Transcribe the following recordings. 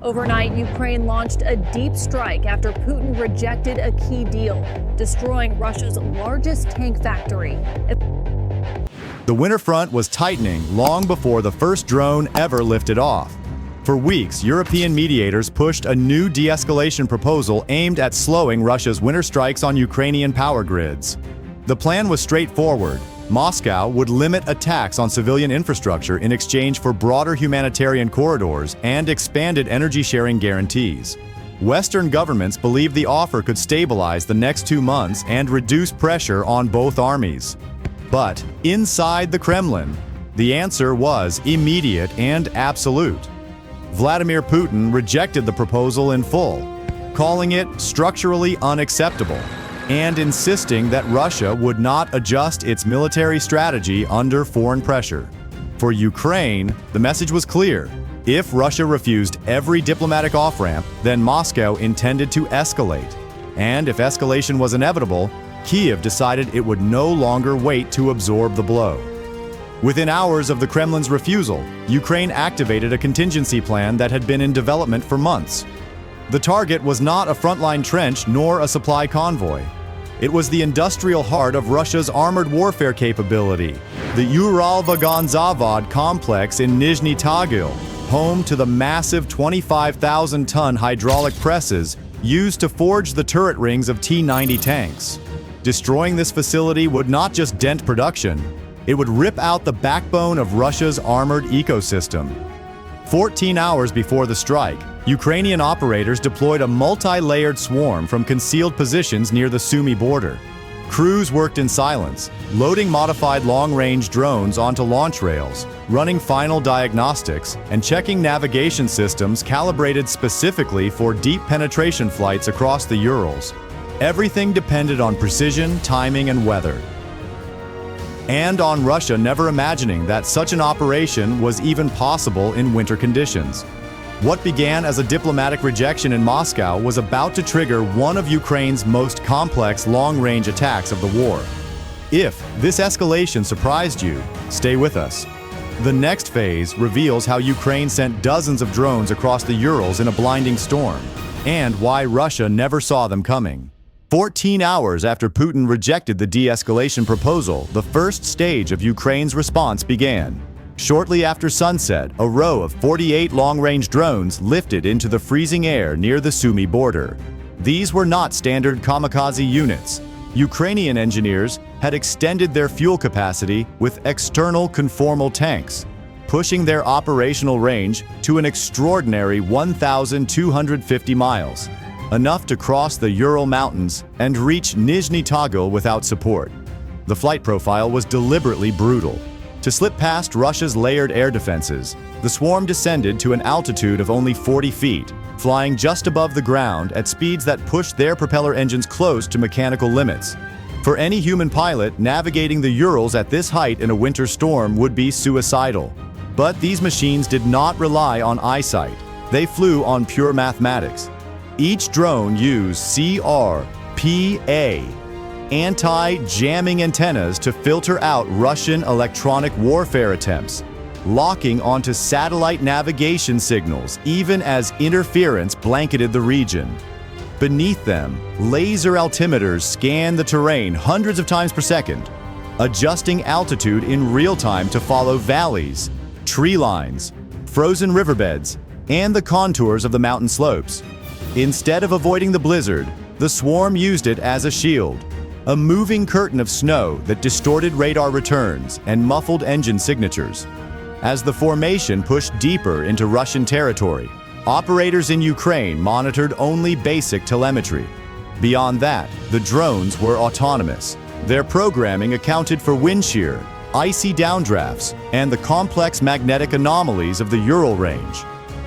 Overnight, Ukraine launched a deep strike after Putin rejected a key deal, destroying Russia's largest tank factory. The winter front was tightening long before the first drone ever lifted off. For weeks, European mediators pushed a new de-escalation proposal aimed at slowing Russia's winter strikes on Ukrainian power grids. The plan was straightforward. Moscow would limit attacks on civilian infrastructure in exchange for broader humanitarian corridors and expanded energy-sharing guarantees. Western governments believed the offer could stabilize the next 2 months and reduce pressure on both armies. But inside the Kremlin, the answer was immediate and absolute. Vladimir Putin rejected the proposal in full, calling it structurally unacceptable, and insisting that Russia would not adjust its military strategy under foreign pressure. For Ukraine, the message was clear. If Russia refused every diplomatic off-ramp, then Moscow intended to escalate. And if escalation was inevitable, Kyiv decided it would no longer wait to absorb the blow. Within hours of the Kremlin's refusal, Ukraine activated a contingency plan that had been in development for months. The target was not a frontline trench nor a supply convoy. It was the industrial heart of Russia's armored warfare capability, the Uralvagonzavod complex in Nizhny Tagil, home to the massive 25,000-ton hydraulic presses used to forge the turret rings of T-90 tanks. Destroying this facility would not just dent production, it would rip out the backbone of Russia's armored ecosystem. 14 hours before the strike, Ukrainian operators deployed a multi-layered swarm from concealed positions near the Sumy border. Crews worked in silence, loading modified long-range drones onto launch rails, running final diagnostics, and checking navigation systems calibrated specifically for deep penetration flights across the Urals. Everything depended on precision, timing, and weather. And on Russia never imagining that such an operation was even possible in winter conditions. What began as a diplomatic rejection in Moscow was about to trigger one of Ukraine's most complex long-range attacks of the war. If this escalation surprised you, stay with us. The next phase reveals how Ukraine sent dozens of drones across the Urals in a blinding storm, and why Russia never saw them coming. 14 hours after Putin rejected the de-escalation proposal, the first stage of Ukraine's response began. Shortly after sunset, a row of 48 long-range drones lifted into the freezing air near the Sumy border. These were not standard kamikaze units. Ukrainian engineers had extended their fuel capacity with external conformal tanks, pushing their operational range to an extraordinary 1,250 miles. Enough to cross the Ural Mountains and reach Nizhny Tagil without support. The flight profile was deliberately brutal. To slip past Russia's layered air defenses, the swarm descended to an altitude of only 40 feet, flying just above the ground at speeds that pushed their propeller engines close to mechanical limits. For any human pilot, navigating the Urals at this height in a winter storm would be suicidal. But these machines did not rely on eyesight. They flew on pure mathematics. Each drone used CRPA, anti-jamming antennas to filter out Russian electronic warfare attempts, locking onto satellite navigation signals even as interference blanketed the region. Beneath them, laser altimeters scanned the terrain hundreds of times per second, adjusting altitude in real time to follow valleys, tree lines, frozen riverbeds, and the contours of the mountain slopes. Instead of avoiding the blizzard, the swarm used it as a shield, a moving curtain of snow that distorted radar returns and muffled engine signatures. As the formation pushed deeper into Russian territory, operators in Ukraine monitored only basic telemetry. Beyond that, the drones were autonomous. Their programming accounted for wind shear, icy downdrafts, and the complex magnetic anomalies of the Ural range.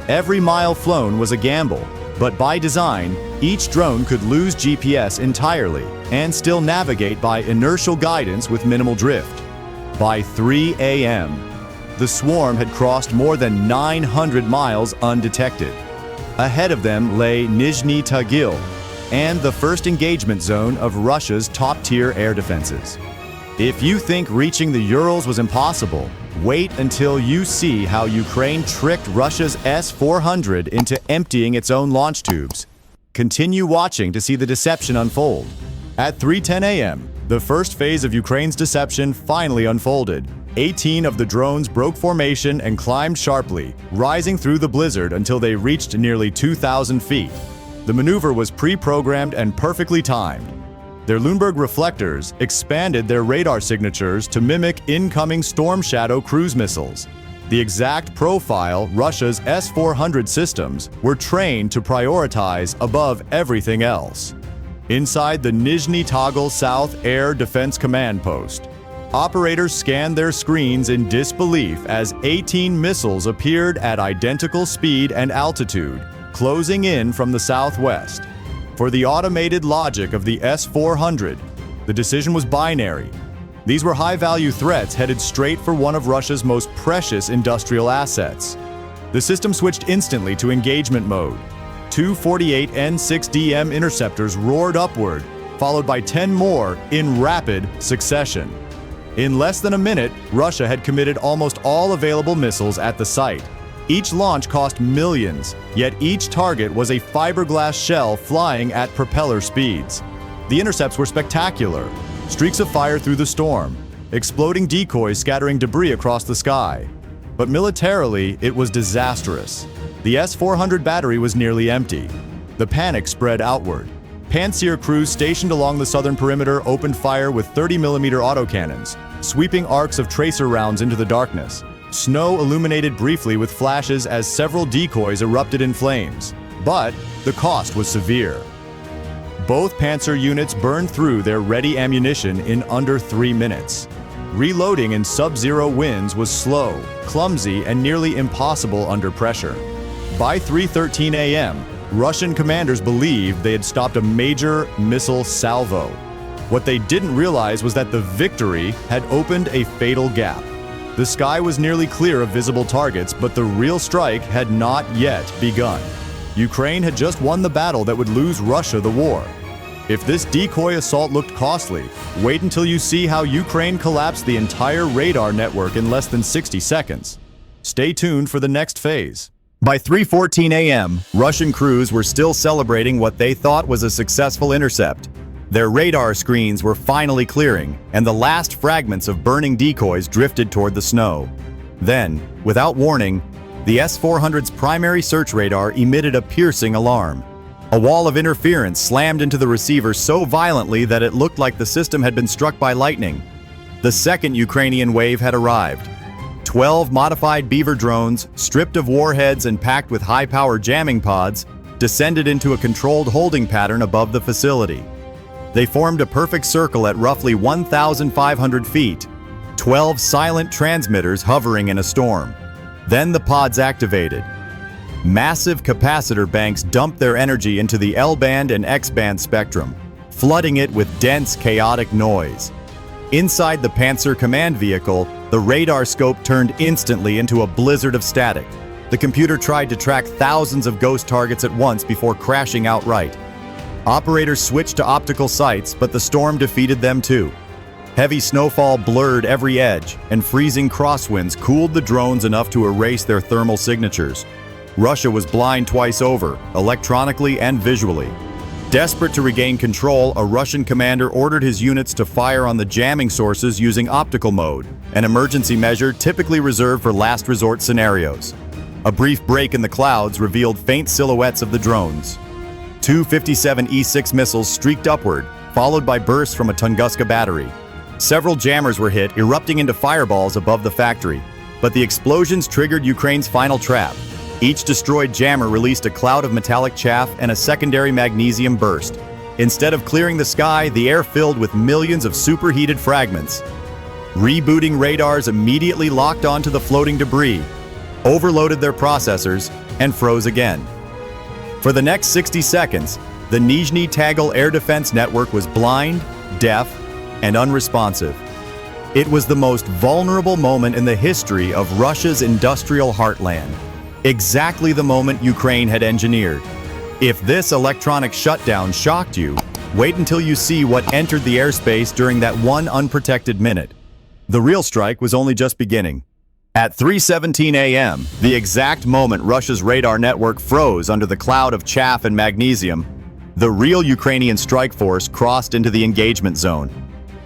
Every mile flown was a gamble. But by design, each drone could lose GPS entirely and still navigate by inertial guidance with minimal drift. By 3 a.m., the swarm had crossed more than 900 miles undetected. Ahead of them lay Nizhny Tagil and the first engagement zone of Russia's top-tier air defenses. If you think reaching the Urals was impossible, Wait until you see how Ukraine tricked Russia's S-400 into emptying its own launch tubes. Continue watching to see the deception unfold. At 3:10 a.m., the first phase of Ukraine's deception finally unfolded. 18 of the drones broke formation and climbed sharply, rising through the blizzard until they reached nearly 2,000 feet. The maneuver was pre-programmed and perfectly timed. Their Lundberg reflectors expanded their radar signatures to mimic incoming Storm Shadow cruise missiles. The exact profile Russia's S-400 systems were trained to prioritize above everything else. Inside the Nizhny Tagil South Air Defense Command Post, operators scanned their screens in disbelief as 18 missiles appeared at identical speed and altitude, closing in from the southwest. For the automated logic of the S-400, the decision was binary. These were high-value threats headed straight for one of Russia's most precious industrial assets. The system switched instantly to engagement mode. Two 48N6DM interceptors roared upward, followed by 10 more in rapid succession. In less than a minute, Russia had committed almost all available missiles at the site. Each launch cost millions, yet each target was a fiberglass shell flying at propeller speeds. The intercepts were spectacular. Streaks of fire through the storm, exploding decoys scattering debris across the sky. But militarily, it was disastrous. The S-400 battery was nearly empty. The panic spread outward. Pantsir crews stationed along the southern perimeter opened fire with 30mm autocannons, sweeping arcs of tracer rounds into the darkness. Snow illuminated briefly with flashes as several decoys erupted in flames. But the cost was severe. Both Panzer units burned through their ready ammunition in under 3 minutes. Reloading in sub-zero winds was slow, clumsy, and nearly impossible under pressure. By 3:13 a.m., Russian commanders believed they had stopped a major missile salvo. What they didn't realize was that the victory had opened a fatal gap. The sky was nearly clear of visible targets, but the real strike had not yet begun. Ukraine had just won the battle that would lose Russia the war. If this decoy assault looked costly, wait until you see how Ukraine collapsed the entire radar network in less than 60 seconds. Stay tuned for the next phase. By 3:14 a.m., Russian crews were still celebrating what they thought was a successful intercept. Their radar screens were finally clearing, and the last fragments of burning decoys drifted toward the snow. Then, without warning, the S-400's primary search radar emitted a piercing alarm. A wall of interference slammed into the receiver so violently that it looked like the system had been struck by lightning. The second Ukrainian wave had arrived. 12 modified Beaver drones, stripped of warheads and packed with high-power jamming pods, descended into a controlled holding pattern above the facility. They formed a perfect circle at roughly 1,500 feet, 12 silent transmitters hovering in a storm. Then the pods activated. Massive capacitor banks dumped their energy into the L-band and X-band spectrum, flooding it with dense, chaotic noise. Inside the Panzer command vehicle, the radar scope turned instantly into a blizzard of static. The computer tried to track thousands of ghost targets at once before crashing outright. Operators switched to optical sights, but the storm defeated them too. Heavy snowfall blurred every edge, and freezing crosswinds cooled the drones enough to erase their thermal signatures. Russia was blind twice over, electronically and visually. Desperate to regain control, a Russian commander ordered his units to fire on the jamming sources using optical mode, an emergency measure typically reserved for last resort scenarios. A brief break in the clouds revealed faint silhouettes of the drones. Two 57E6 missiles streaked upward, followed by bursts from a Tunguska battery. Several jammers were hit, erupting into fireballs above the factory, but the explosions triggered Ukraine's final trap. Each destroyed jammer released a cloud of metallic chaff and a secondary magnesium burst. Instead of clearing the sky, the air filled with millions of superheated fragments. Rebooting radars immediately locked onto the floating debris, overloaded their processors, and froze again. For the next 60 seconds, the Nizhny Tagil air defense network was blind, deaf, and unresponsive. It was the most vulnerable moment in the history of Russia's industrial heartland. Exactly the moment Ukraine had engineered. If this electronic shutdown shocked you, wait until you see what entered the airspace during that one unprotected minute. The real strike was only just beginning. At 3:17 a.m., the exact moment Russia's radar network froze under the cloud of chaff and magnesium, the real Ukrainian strike force crossed into the engagement zone.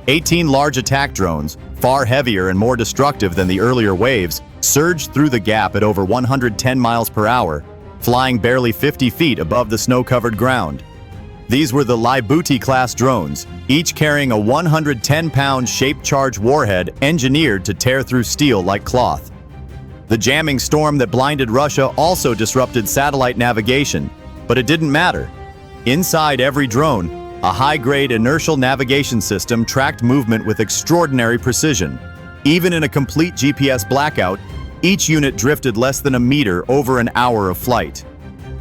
18 large attack drones, far heavier and more destructive than the earlier waves, surged through the gap at over 110 miles per hour, flying barely 50 feet above the snow-covered ground. These were the Lybuty-class drones, each carrying a 110-pound shape-charge warhead engineered to tear through steel like cloth. The jamming storm that blinded Russia also disrupted satellite navigation, but it didn't matter. Inside every drone, a high-grade inertial navigation system tracked movement with extraordinary precision. Even in a complete GPS blackout, each unit drifted less than a meter over an hour of flight.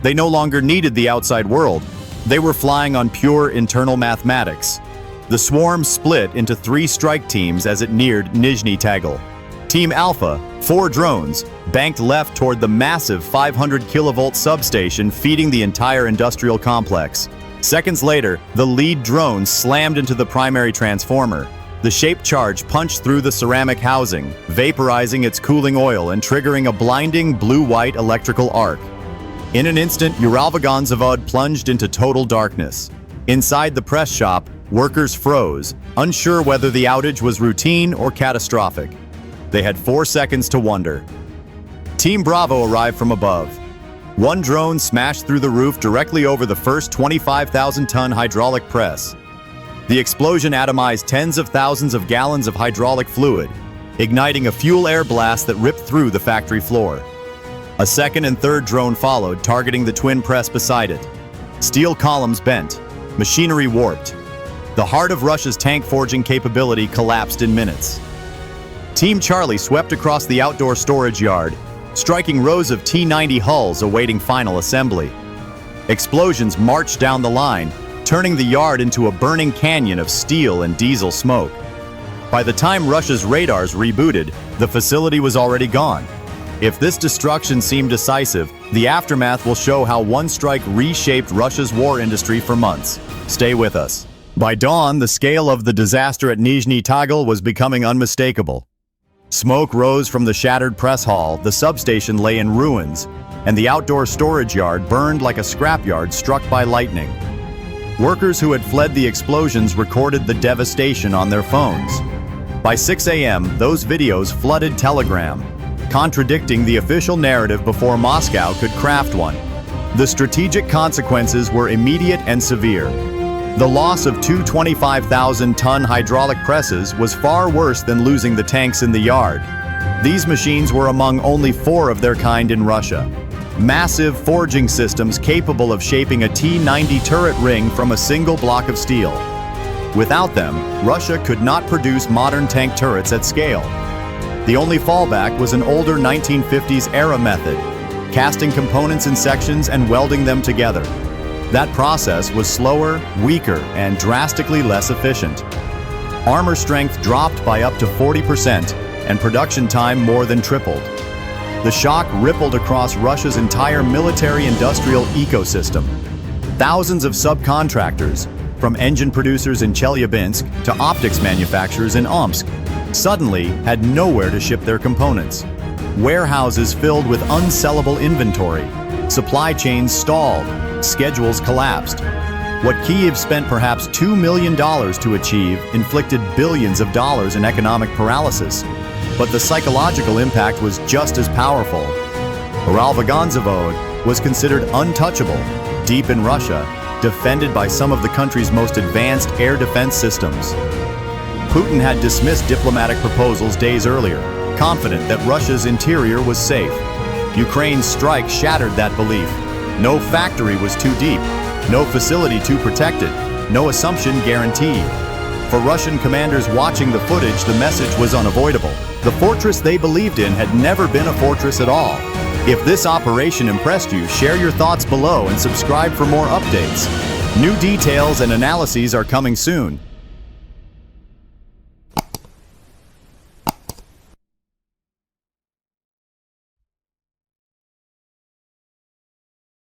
They no longer needed the outside world. They were flying on pure internal mathematics. The swarm split into 3 strike teams as it neared Nizhny Tagil. Team Alpha, 4 drones, banked left toward the massive 500 kilovolt substation feeding the entire industrial complex. Seconds later, the lead drone slammed into the primary transformer. The shape charge punched through the ceramic housing, vaporizing its cooling oil and triggering a blinding blue-white electrical arc. In an instant, Uralvagonzavod plunged into total darkness. Inside the press shop, workers froze, unsure whether the outage was routine or catastrophic. They had 4 seconds to wonder. Team Bravo arrived from above. One drone smashed through the roof directly over the first 25,000-ton hydraulic press. The explosion atomized tens of thousands of gallons of hydraulic fluid, igniting a fuel-air blast that ripped through the factory floor. A second and third drone followed, targeting the twin press beside it. Steel columns bent, machinery warped. The heart of Russia's tank forging capability collapsed in minutes. Team Charlie swept across the outdoor storage yard, striking rows of T-90 hulls awaiting final assembly. Explosions marched down the line, turning the yard into a burning canyon of steel and diesel smoke. By the time Russia's radars rebooted, the facility was already gone. If this destruction seemed decisive, the aftermath will show how one strike reshaped Russia's war industry for months. Stay with us. By dawn, the scale of the disaster at Nizhny Tagil was becoming unmistakable. Smoke rose from the shattered press hall, the substation lay in ruins, and the outdoor storage yard burned like a scrapyard struck by lightning. Workers who had fled the explosions recorded the devastation on their phones. By 6 a.m., those videos flooded Telegram, contradicting the official narrative before Moscow could craft one. The strategic consequences were immediate and severe. The loss of 2 25,000-ton hydraulic presses was far worse than losing the tanks in the yard. These machines were among only 4 of their kind in Russia. Massive forging systems capable of shaping a T-90 turret ring from a single block of steel. Without them, Russia could not produce modern tank turrets at scale. The only fallback was an older 1950s-era method, casting components in sections and welding them together. That process was slower, weaker, and drastically less efficient. Armor strength dropped by up to 40%, and production time more than tripled. The shock rippled across Russia's entire military-industrial ecosystem. Thousands of subcontractors, from engine producers in Chelyabinsk to optics manufacturers in Omsk, suddenly had nowhere to ship their components. Warehouses filled with unsellable inventory. Supply chains stalled. Schedules collapsed. What Kyiv spent perhaps $2 million to achieve inflicted billions of dollars in economic paralysis. But the psychological impact was just as powerful. Uralvagonzavod was considered untouchable, deep in Russia, defended by some of the country's most advanced air defense systems. Putin had dismissed diplomatic proposals days earlier, confident that Russia's interior was safe. Ukraine's strike shattered that belief. No factory was too deep, no facility too protected, no assumption guaranteed. For Russian commanders watching the footage, the message was unavoidable. The fortress they believed in had never been a fortress at all. If this operation impressed you, share your thoughts below and subscribe for more updates. New details and analyses are coming soon.